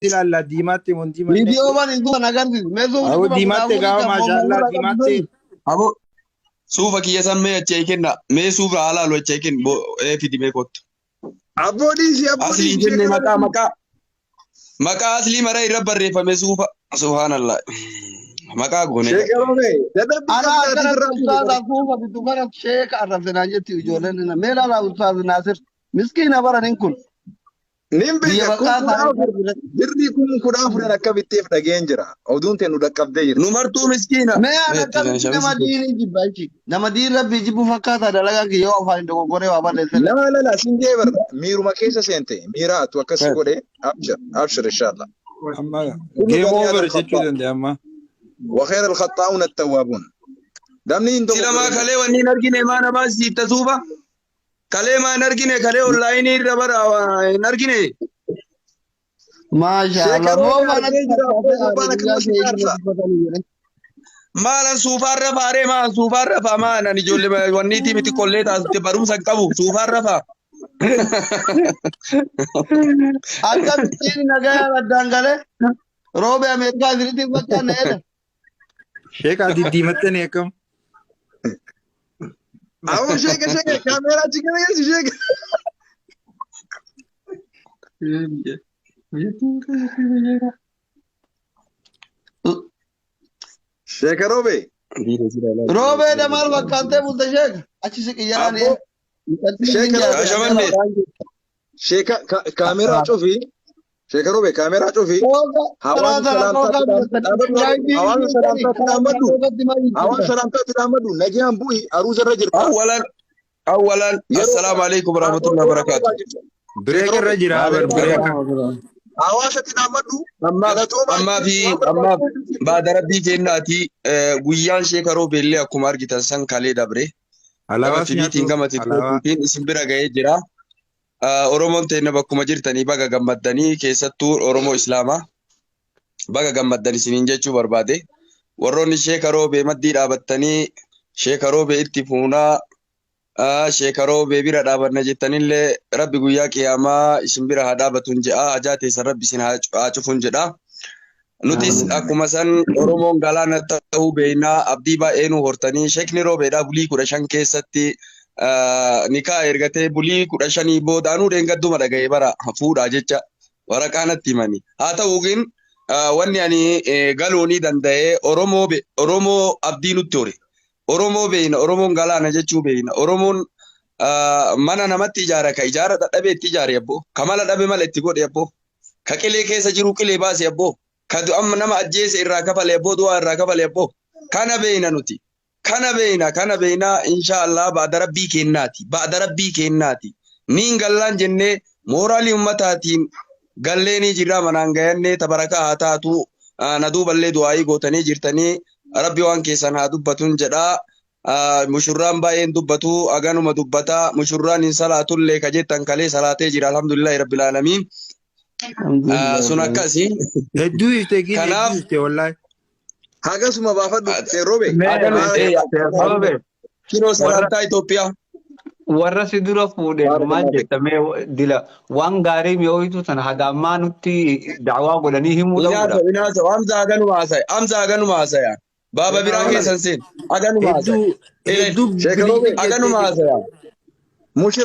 ilaalla diimaatti mun diimanne. Video man itu kan agar sih. Mesu Awu diimaatti gaafa maashaallah diimaatti. Abo suufa kiyya san mee achee kenna mee suufa haala lo achee ken fidi mee kottu. Abboodii Asli jenne maqaa asli mara irra barreeffame suufa subhanallah. Maqaa goone. Ana agar ustaz aku waktu itu kan Sheikh Arab sengaja tu jualan ni. Mela lah ustaz Nasir. Miskin apa orang kun? Nimbi birri kun kudafur akka bitteef dhageen jira. Oduun tee nu dhaqqabdee jira. Numartuu miskiina. Mee akka nama diini jibbachi. Nama diin rabbi jibbu fakkaata dalagaa ki yoo afaan dogoggoree waa balleesse. La sindee bar miiruma keessa seente miiraatu akkas godhe abshir inshallah. Amma game over jechuu danda'a amma. وخير الخطاؤون التوابون دمني انتو سلام كلي وني نرجين ما نباس تسوبا كلي ما نرجين كلي اونلاين ربر نرجين ما شاء الله ما سوفار رفا ما سوفار رفا ما نني جول وني تي متي كولي تاس تبرم سكبو سوفار رفا أكاد تين نجاة دانغالة روبي أمريكا زريتي بكتة نهلا Sheekh ati diimatte ne akkam. Awu sheekh kaamera chikkana yesu sheekh. Sheekh Robe. Robe damal bakkante bulta sheekh. Achi si qiyyaan ye. Sheekh kaamera cufi. Sheekh Robe kaamera cufi. Hawaasa salaamtaa tidhaammadhu nagaan bu'i aruusa irra jirta. أولا السلام عليكم ورحمة الله وبركاته. Break irra jira break. Hawaasa tidhaammadhu. أما بعد ربي جناتي ويان شيخ روبي اللي أكو مارجت سان كالي دبره. Alaabaa في بيتين كما تقولين اسم برا جاي جرا. Oromoon ta'e bakkuma jirtanii baga gammaddanii keessattuu Oromoo Islaamaa baga gammaddan isiniin jechuu barbaade. Warroonni Sheekh Roobee maddii dhaabattanii Sheekh Roobee itti fuunaa Sheekh Roobee bira dhaabanna jettanillee Rabbi guyyaa qiyaamaa isin bira haa dhaabatun jedha. Ajaa teessan Rabbi isin haa cufuun jedha. Nutis akkuma san Oromoon galaana ta'uu beeknaa abdii baay'ee nu hortanii Sheekni Roobeedhaa bulii 15 keessatti nikaa ergatee bulii 15 boodaanuu deengadduma dhaga'ee bara fuudhaa jecha waraqaanatti himani. Haa ta'uukin wanni ani galuunii danda'ee Oromoo abdii nutti hore. Oromoo beekna, Oromoon galaana jechuu beekna. Oromoon mana namatti ijaara ka ijaara dadhabee itti ijaare abboo. Ka mala dhabe mala itti godhe abboo. Ka qilee keessa jiru qilee baase abboo. Ka amma nama ajjeese irraa kafale abboo du'aa irraa kafale abboo. Kana beekna nuti. Kana beekna inshallah baada rabbii kennaati. Niin gallaan jennee mooraalii ummataatiin galleeni jirra manaan gayannee tabarakaa haa taatu na duuballee du'aayii gootanii jirtanii rabbi waan keessan haa dubbatun jedhaa. Mushurraan baay'een dubbatu aganuma dubbataa mushurraan hin salaatullee ka jettan kalee salaatee jira alhamdulillahi rabbil aalamiin. Sun akkasii. Hedduu ifte wallahi. Hagasuma baafadhu Robe. Kinoo salantaa Itoophiyaa. Warra si dura fuudheen maal jettamee dila waan gaarii mi'ooyitu sana hagammaa nutti da'waa godhanii himuu ta'udha. Inaasa amsa haganuma haasaya. Baaba biraa keessan seen haganuma haasaya. Haganuma haasaya.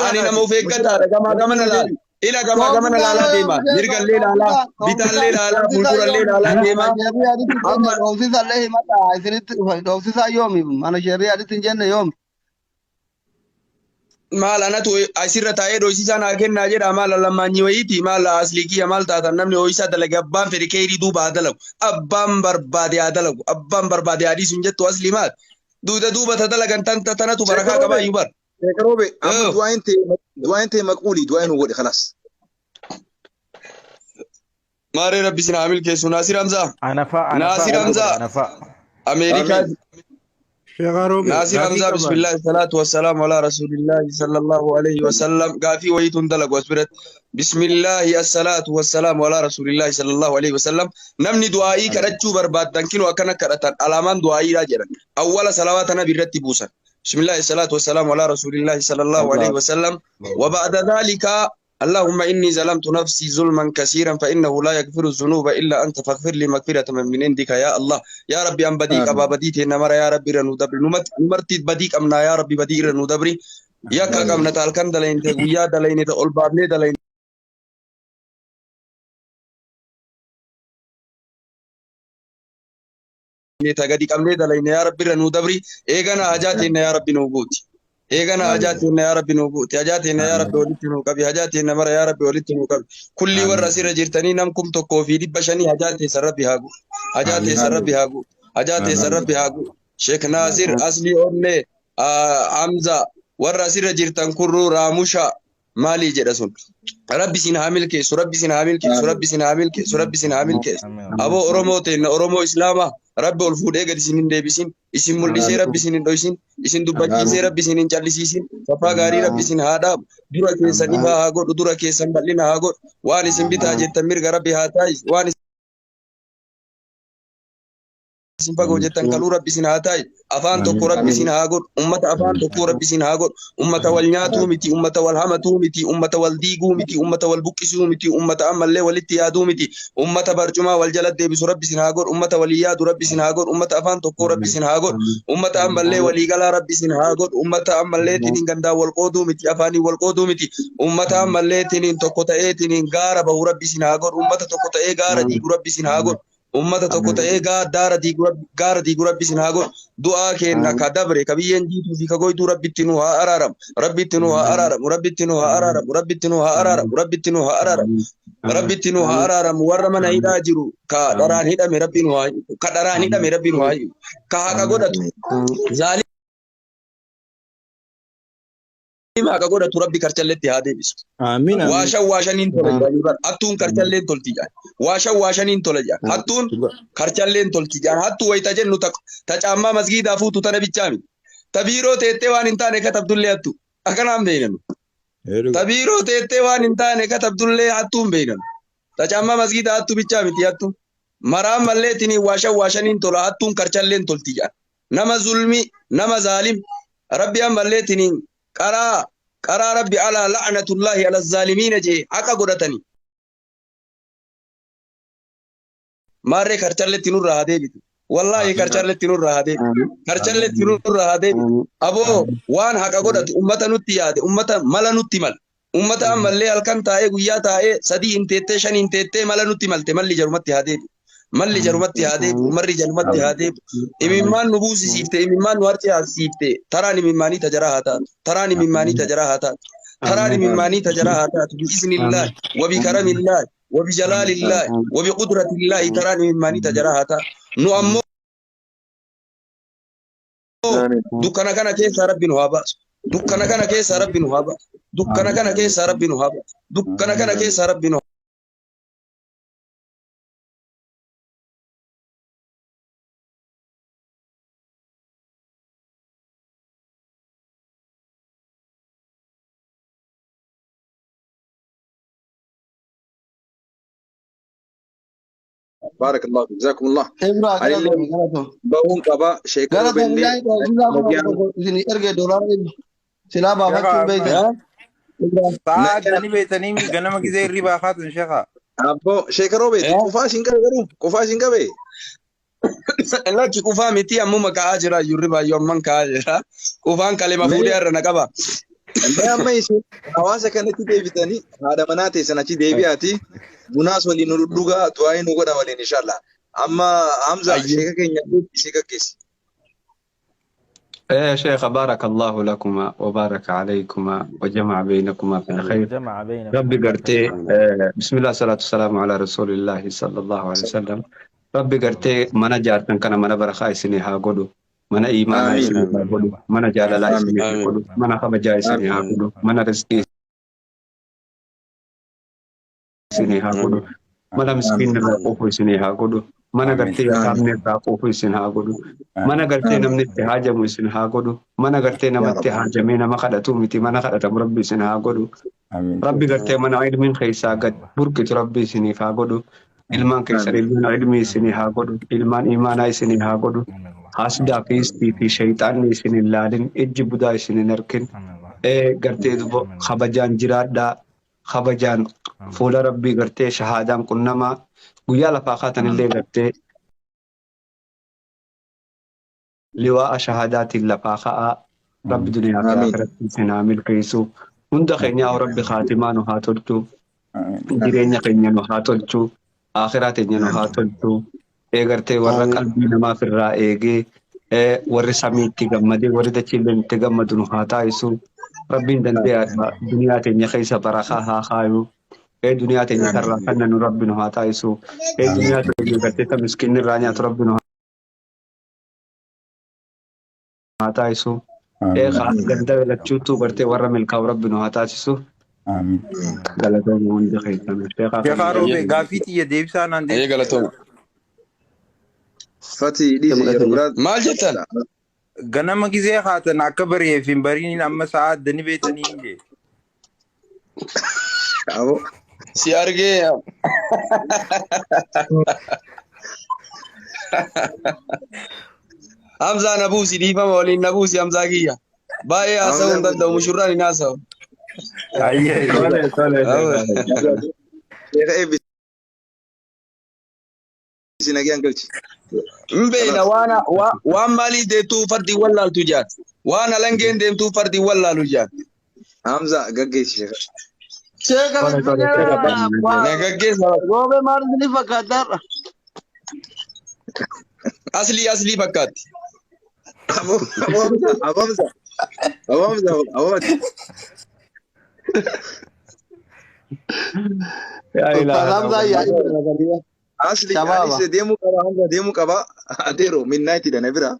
Ani nama of eeggataadha gamana laala. Ila gamana laala deema. Mirgallee laala, bitaallee laala, fuuldurallee laala deema. Amma dhoofsisallee himata isinitti dhoofsisaa yoomi mana shari'aatti hin jenne yoomi. Maal anatu asirra taa'ee dhoofsisaan haa kennaa jedha maal lammaanyi wayiiti maal asliikiyya maal taatan namni hoo'isaa dalaga abbaan fedhe keerii duuba haa dalagu abbaan barbaade haa dalagu abbaan barbaade haa dhiisu hin jettu asli maal duuba ta dalagan tanatu barakaa qabaayyuu bar. Sheekh Robe amma du'aan ta'e maqbuuli du'aan nu godhe khalaas. Maaree rabbi sin haamil keessu Naasir Hamzaa. Naasir Hamzaa. Ameerikaa. ناصر حمزة بسم الله الصلاة والسلام على رسول الله صلى الله عليه وسلم قافي ويتون دلق واسبرت بسم الله الصلاة والسلام على رسول الله صلى الله عليه وسلم نمني دعائي كرجو برباد تنكين وكنا كرتان alaman دعائي راجرا أول صلواتنا بالرتي بوسا بسم الله الصلاة والسلام على رسول الله صلى الله عليه وسلم وبعد ذلك اللهم إني ظلمت نفسي ظلما كثيرا فإنه لا يغفر الذنوب إلا أنت فاغفر لي مغفرة من عندك يا الله يا ربي أم بديك أبا بديت إنما يا ربي رنو دبري نمرتي بديك أمنا يا ربي بديك رنو دبري يا كاكم نتالكن دلين تقويا دلين تقول بابني دلين تغدي كم دلين يا ربي رنو دبري إيغانا حاجاتنا يا ربي نوبوتي إيغانا حاجاتنا يا ربي نوبوتي حاجاتنا يا ربي ولتنو كبي حاجاتنا مرة يا ربي ولتنو كبي كل ورا سير جرتني نمكم تكو في دي بشني حاجاتي سربي هاغو حاجاتي سربي هاغو حاجاتي سربي هاغو شيخ ناصر أصلي أورني حمزة ورا سير جرتن كرو راموشا مالي جرسون ربي سين حامل كيس ربي سين حامل كيس ربي سين حامل كيس ربي سين حامل كيس أبو أورومو تين أورومو إسلاما ربي الفود إيجاد سين ديبسين اسم مولدي ربي سين دويسين اسم دبجي ربي سين جالسين ففا غاري ربي سين هذا دورا كيسان إبا هاغو دورا كيسان بلنا هاغو وان اسم بيتا تمير ربي هاتاي وان اسم بقول جتن كلو ربي سين هاتاي أفان تكو ربي سين هاغو أمة أفان تكو ربي سين هاغو أمة والنياتو متي أمة والهمتو متي أمة والديغو متي أمة والبكسو متي أمة أمل والاتيادو متي أمة برجما والجلد ديبس ربي سين هاغو أمة ولياد ربي سين هاغو أمة أفان تكو ربي سين هاغو أمة أمل وليغلا ربي سين هاغو أمة أمل تنين غندا والقودو متي أفاني والقودو متي أمة أمل تنين تكو تأي تنين غارة بهو ربي سين هاغو أمة تكو تأي غارة ديغو ربي سين هاغو أمة تكو تأي غارة ديغو ربي سين هاغو دعاء كنا كدبر كبيين جيتو في كقوي تو ربي تنوها أرارم ربي تنوها أرارم ربي تنوها أرارم ربي تنوها أرارم ربي تنوها أرارم ربي تنوها أرارم ورمنا هيدا جرو كدران هيدا مربي نوهاي كدران هيدا مربي نوهاي كهاكا قدرت ظالم ما كقولة ربي كرتلت هذه بس آمين واشنين تولجان هاتون كرتلين تولتيجان واشنين تولجان هاتون كرتلين تولتيجان هاتو ويتجن نتك تجمع مسجد أفوتو تنبيجامي تبيرو تيتوان إنتان كتب دولي هاتو أكنام بينن تبيرو تيتوان إنتان كتب دولي هاتون بينن تجمع مسجد هاتو بيجامي تياتو مرام ملتني واشنين تولا هاتون كرتلين تولتيجان نما ظلمي نما ظالم ربي أم ملتني قرا ربي على لعنة الله على الظالمين جي حقا قدتني ماري كرچلت تنور رها دي والله كرچلت تنور رها دي كرچلت تنور رها دي ابو وان حقا قدت امتا نتي ياد امتا ملا نتي مل امتا ملي الكن تاي غيا تاي سدي انتته شن انتته ملا نتي ملته ملي جرمت هادي ملي جرمت هادي مري جرمت هادي إمام نبوسي سيفته إمام نوارتي سيفته تراني مماني تجراهاتا تراني مماني تجراهاتا تراني مماني تجراهاتا بإذن الله وبكرم الله وبجلال الله وبقدرة الله تراني مماني تجراهاتا نؤمو دكانا كان كيس ربي نوابا دكانا كان كيس ربي نوابا دكانا كان كيس ربي نوابا دكانا كان كيس ربي نوابا بارك الله فيك جزاكم الله إبرا بقوم قبا شيخ روبني إرجع دولار سلا بابا شو بيت ساعة جاني بيتني من جنما كذا الربا خاطر شيخا أبو شيخ روبني كوفا شينكا غيرو كوفا شينكا بي لا كوفا متي أمو مكاجرا يوريبا يوم من كاجرا كوفان كلمة فودي أرنا كبا amma isin hawaasa kanatti deebitanii haadha manaa teessan achi deebi'aati bunaas waliin nu dhugaa du'aa nu godha waliin inshallah amma Hamza sheeka keenya isii gaggeessi. يا شيخ بارك الله لكما وبارك عليكما وجمع بينكما في الخير ربي قرتي بسم الله والصلاة والسلام على رسول الله صلى الله عليه وسلم ربي قرتي منا جارتن كان منا برخاء سني هاغودو منا إيمان سني هاغودو منا جلال سني هاغودو منا خبجاي سني هاغودو منا رزقي سني هاغودو منا مسكين نقوفو سني هاغودو mana gartee yaamne irraa qofu isin haa godhu mana gartee namni itti haajamu isin haa godhu mana gartee namatti haajamee nama kadhatu miti mana kadhatamu rabbi isin haa godhu rabbi gartee mana ilmiin keessaa gad burqitu rabbi isiniif haa godhu ilmaan keessan ilmaan ilmii isinii haa godhu ilmaan imaanaa isinii haa godhu haasdaa fi shayxaanni isin hin laalin ijji budaa isin hin arkin gartee kabajaan jiraadhaa kabajaan fuula rabbii gartee shahaadaan qunnamaa guyyaa lafaa kaatan illee gartee liwaa'a shahaadaatiin lafaa ka'aa rabbi duniyaa fi akhiratti sinaa milkeessu hunda keenyaa rabbi khaatimaa nu haa tolchu jireenya keenya nu haa tolchu akhiraa teenya nu haa tolchu gartee warra qalbii namaaf irraa eegee warri samiitti gammadee warri dachiileen itti gammadu nu haa taasisu rabbiin dandeeyaadha duniyaa teenya keessa barakaa haa kaayu duniyaa teenya irraa kanna nu rabbi nu haa taasisu duniyaa teenya gartee ta miskiinni irraa nyaatu rabbi nu haa taasisu ganda lachuutu gartee warra milkaa'u rabbi nu haa taasisu. Galatoomuu hundi keessan. Sheekhaa Roobee gaaffii xiyya deebisaa naan deebisaa. Galatoomuu. Fati dhiisi yeroo biraa. Maal jettan? Ganama gizee haatan akka bareef hin bariin amma sa'a addani beetanii hin jee. Si argee. Hamzaa nabuusi dhiifama waliin nabuusi Hamzaa kiyya. Baay'ee haasa'uu hin danda'u mushurraan hin haasa'u. Mbeena waan maalii deemtuu fardi wallaaltu jaat waan alangeen deemtuu fardi wallaalu jaat. Hamza gaggeessi Sheekha gaggeessa. Roobee maal ni fakkaataadha? Asli fakkaatti. Abamza. Asli deemuu qaba Hamza deemuu qaba adeero midnight dana bira.